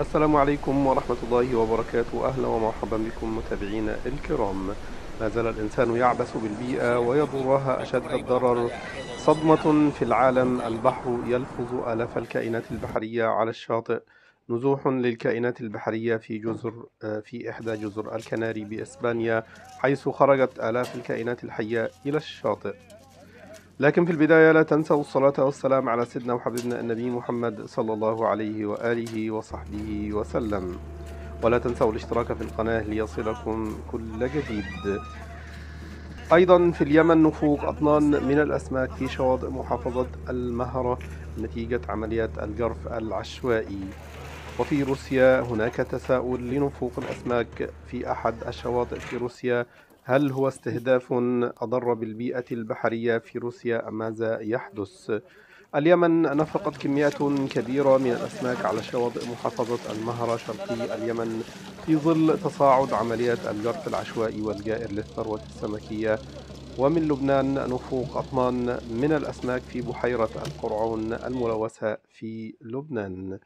السلام عليكم ورحمة الله وبركاته. أهلا ومرحبا بكم متابعينا الكرام. ما زال الإنسان يعبث بالبيئة ويضرها أشد الضرر. صدمة في العالم، البحر يلفظ آلاف الكائنات البحرية على الشاطئ. نزوح للكائنات البحرية في إحدى جزر الكناري بإسبانيا، حيث خرجت آلاف الكائنات الحية إلى الشاطئ. لكن في البداية لا تنسوا الصلاة والسلام على سيدنا وحبيبنا النبي محمد صلى الله عليه وآله وصحبه وسلم. ولا تنسوا الاشتراك في القناة ليصلكم كل جديد. أيضا في اليمن نفوق أطنان من الأسماك في شواطئ محافظة المهرة نتيجة عمليات الجرف العشوائي. وفي روسيا هناك تساؤل لنفوق الأسماك في أحد الشواطئ في روسيا. هل هو استهداف أضر بالبيئة البحرية في روسيا أم ماذا يحدث؟ اليمن نفقت كميات كبيرة من الأسماك على شواطئ محافظة المهرة شرقي اليمن في ظل تصاعد عمليات الجرف العشوائي والجائر للثروة السمكية. ومن لبنان نفوق أطنان من الأسماك في بحيرة القرعون الملوثة في لبنان.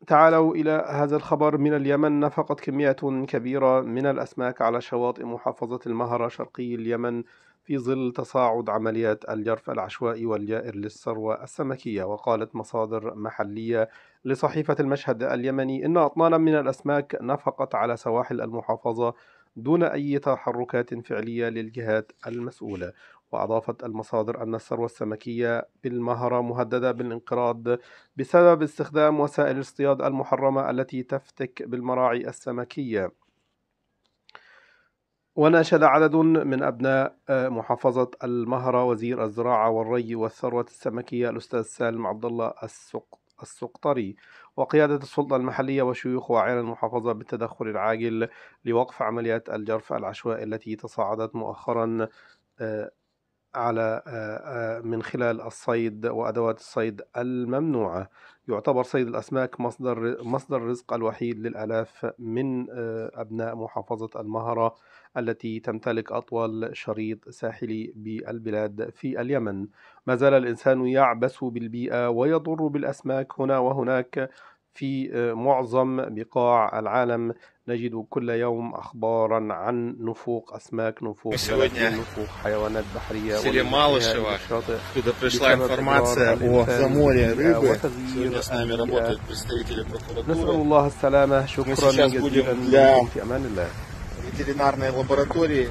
تعالوا إلى هذا الخبر من اليمن. نفقت كميات كبيرة من الأسماك على شواطئ محافظة المهرة شرقي اليمن في ظل تصاعد عمليات الجرف العشوائي والجائر للثروة السمكية. وقالت مصادر محلية لصحيفة المشهد اليمني إن أطنانا من الأسماك نفقت على سواحل المحافظة دون أي تحركات فعلية للجهات المسؤولة. وأضافت المصادر أن الثروة السمكية بالمهرة مهددة بالانقراض بسبب استخدام وسائل الاصطياد المحرمة التي تفتك بالمراعي السمكية. وناشد عدد من أبناء محافظة المهرة وزير الزراعة والري والثروة السمكية الأستاذ سالم عبد الله السقطري وقيادة السلطة المحلية وشيوخ وأعيان المحافظة بالتدخل العاجل لوقف عمليات الجرف العشوائي التي تصاعدت مؤخرا من خلال الصيد وأدوات الصيد الممنوعة. يعتبر صيد الأسماك مصدر الرزق الوحيد للآلاف من أبناء محافظة المهرة التي تمتلك أطول شريط ساحلي بالبلاد في اليمن. ما زال الإنسان يعبث بالبيئة ويضر بالأسماك هنا وهناك في معظم بقاع العالم. نجد كل يوم أخبارا عن نفوق أسماك، نفوق دلافين، نفوق حيوانات بحرية Малышева, الشاطئ откуда пришла информация о заморе рыбы. Сегодня с нами работают представители نسأل прокуратуры. الله السلامة. Мы شكرا сейчас جزيلا будем для في أمان الله. ветеринарной лаборатории